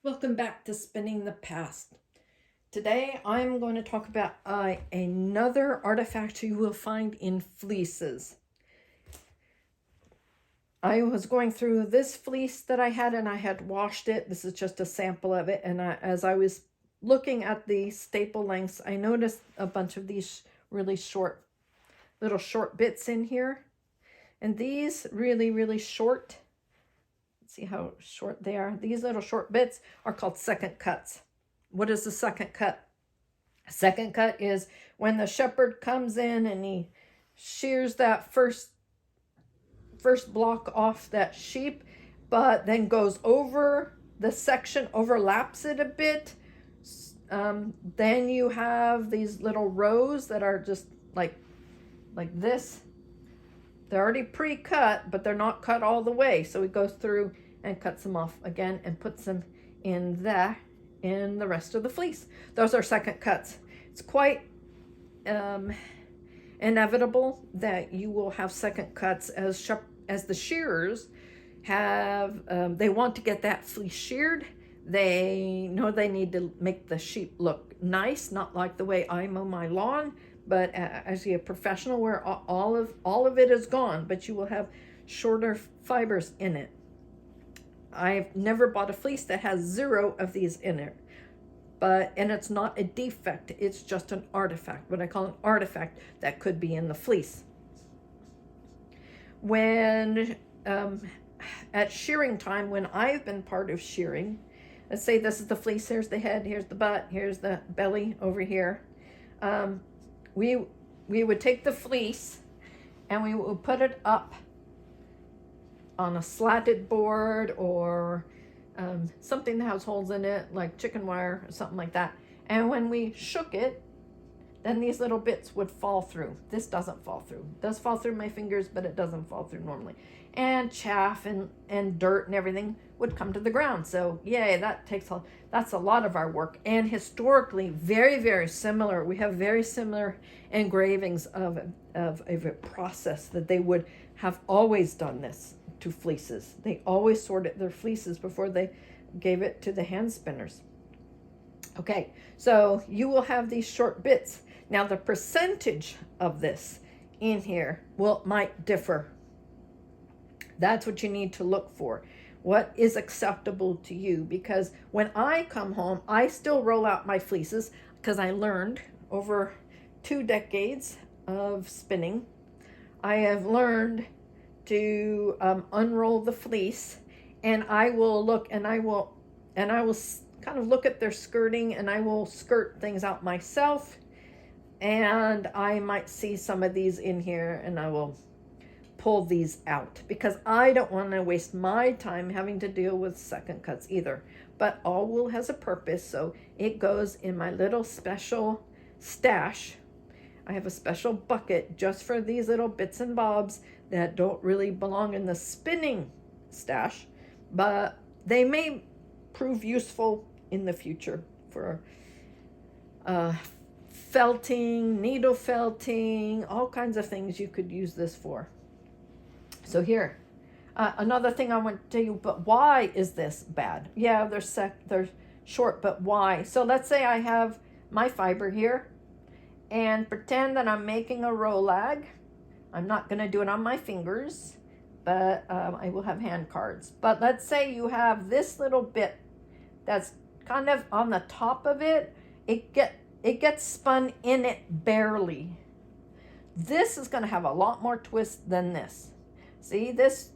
Welcome back to Spinning the Past. Today I'm going to talk about another artifact you will find in fleeces. I was going through this fleece that I had and I had washed it. This is just a sample of it. And as I was looking at the staple lengths, I noticed a bunch of these really little short bits in here. And these really short, see how short they are. These little short bits are called second cuts. What is the second cut? Second cut is when the shepherd comes in and he shears that first block off that sheep, but then goes over the section, overlaps it a bit. Then you have these little rows that are just like this. They're already pre-cut, but they're not cut all the way. So he goes through and cuts them off again and puts them in the rest of the fleece. Those are second cuts. It's quite inevitable that you will have second cuts as the shearers have. They want to get that fleece sheared. They know they need to make the sheep look nice, not like the way I mow my lawn, but as a professional where all of it is gone, but you will have shorter fibers in it. I've never bought a fleece that has 0 of these in it, and it's not a defect, it's just an artifact, what I call an artifact that could be in the fleece. When at shearing time, when I've been part of shearing, let's say this is the fleece, here's the head, here's the butt, here's the belly over here. We would take the fleece and we would put it up on a slatted board or something that has holes in it, like chicken wire or something like that. And when we shook it, then these little bits would fall through. This doesn't fall through. It does fall through my fingers, but it doesn't fall through normally. And chaff and dirt and everything would come to the ground. So yay, that's a lot of our work. And historically, very similar. We have very similar engravings of a process that they would have always done this to fleeces. They always sorted their fleeces before they gave it to the hand spinners. Okay, so you will have these short bits. Now the percentage of this in here might differ. That's what you need to look for. What is acceptable to you? Because when I come home, I still roll out my fleeces because I learned over 2 decades of spinning. I have learned to unroll the fleece, and I will look and I will kind of look at their skirting, and I will skirt things out myself, and I might see some of these in here and I will pull these out because I don't want to waste my time having to deal with second cuts either. But all wool has a purpose, so it goes in my little special stash. I have a special bucket just for these little bits and bobs that don't really belong in the spinning stash, but they may prove useful in the future for felting, needle felting, all kinds of things you could use this for. So here, another thing I want to tell you, but why is this bad? Yeah, they're short, but why? So let's say I have my fiber here and pretend that I'm making a rolag. I'm not going to do it on my fingers, but I will have hand cards. But let's say you have this little bit that's kind of on the top of it. It gets spun in it barely. This is going to have a lot more twist than this. See, this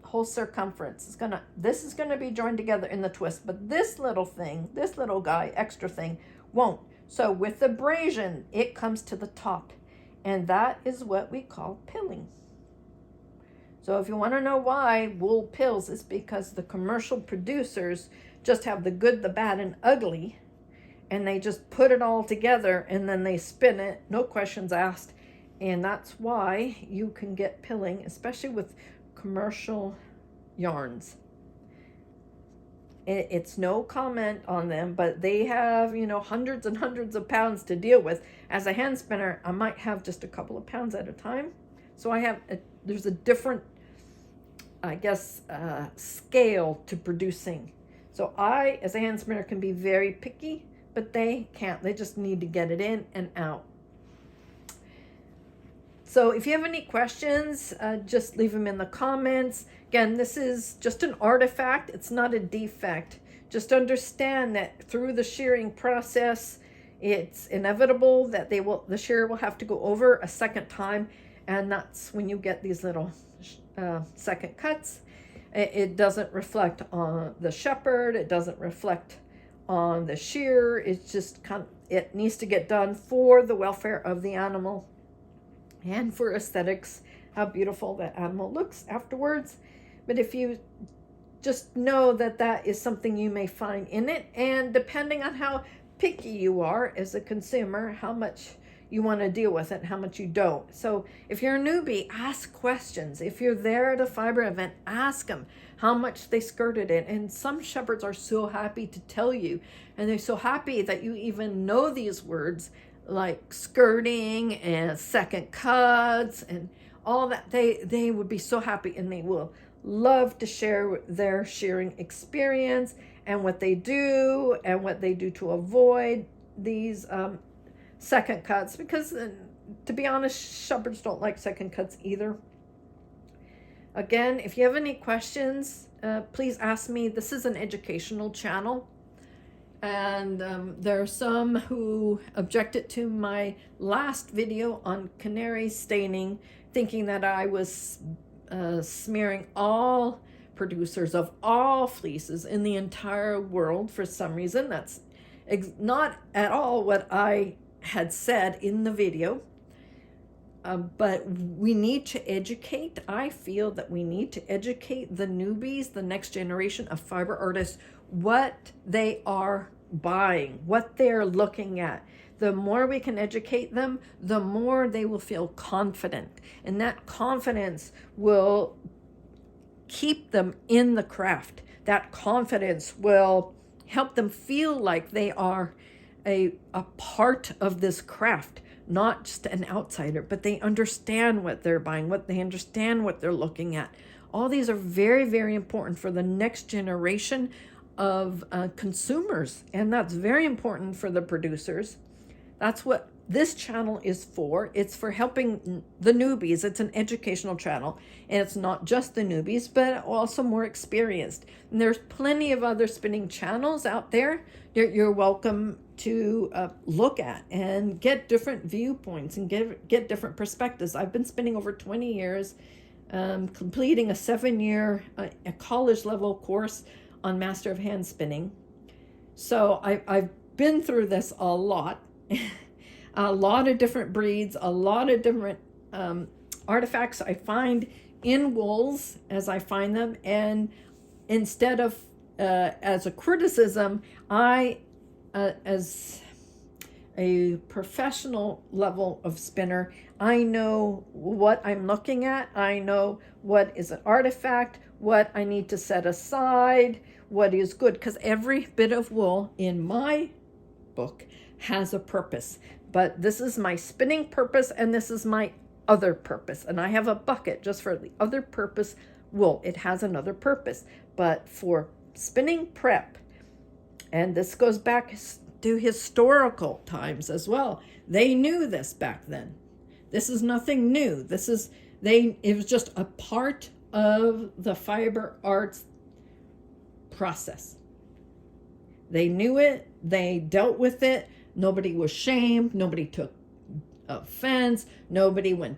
whole circumference is this is going to be joined together in the twist, but this little thing, this little guy, extra thing, won't. So with abrasion, it comes to the top, and that is what we call pilling. So if you want to know why wool pills, it's because the commercial producers just have the good, the bad, and ugly, and they just put it all together and then they spin it, no questions asked. And that's why you can get pilling, especially with commercial yarns. It's no comment on them, but they have, hundreds and hundreds of pounds to deal with. As a hand spinner, I might have just a couple of pounds at a time. So there's a different, I guess, scale to producing. So I, as a hand spinner, can be very picky, but they can't. They just need to get it in and out. So if you have any questions, just leave them in the comments. Again, this is just an artifact. It's not a defect. Just understand that through the shearing process, it's inevitable that the shearer will have to go over a second time. And that's when you get these little second cuts. It doesn't reflect on the shepherd. It doesn't reflect on the shearer. It's just it needs to get done for the welfare of the animal and for aesthetics, how beautiful that animal looks afterwards. But if you just know that that is something you may find in it, and depending on how picky you are as a consumer, how much you want to deal with it and how much you don't. So if you're a newbie, ask questions. If you're there at a fiber event, ask them how much they skirted it. And some shepherds are so happy to tell you, and they're so happy that you even know these words like skirting and second cuts and all that. They would be so happy, and they will love to share their shearing experience and what they do to avoid these second cuts, because to be honest, shepherds don't like second cuts either. Again, if you have any questions, please ask me. This is an educational channel. And there are some who objected to my last video on canary staining, thinking that I was smearing all producers of all fleeces in the entire world for some reason. That's not at all what I had said in the video. But we need to educate. I feel that we need to educate the newbies, the next generation of fiber artists, what they are buying, what they're looking at. The more we can educate them, the more they will feel confident. And that confidence will keep them in the craft. That confidence will help them feel like they are a part of this craft, not just an outsider, but they understand what they're buying, they understand what they're looking at. All these are very, very important for the next generation of consumers, and that's very important for the producers. That's what this channel is for. It's for helping the newbies. It's an educational channel, and it's not just the newbies, but also more experienced. And there's plenty of other spinning channels out there you're welcome to look at and get different viewpoints and get different perspectives. I've been spinning over 20 years, completing a 7-year a college level course on Master of Hand Spinning. So I've been through this a lot. A lot of different breeds, a lot of different artifacts I find in wools as I find them. And instead of as a criticism, I, as a professional level of spinner, I know what I'm looking at. I know what is an artifact, what I need to set aside, what is good, because every bit of wool in my book has a purpose. But this is my spinning purpose, and this is my other purpose. And I have a bucket just for the other purpose wool. It has another purpose. But for spinning prep, and this goes back to historical times as well. They knew this back then. This is nothing new. It was just a part of the fiber arts process. They knew it, they dealt with it. Nobody was shamed, nobody took offense, nobody got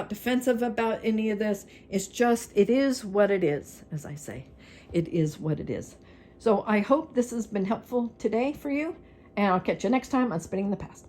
defensive about any of this. It is what it is, as I say. It is what it is. So I hope this has been helpful today for you, and I'll catch you next time on Spinning the Past.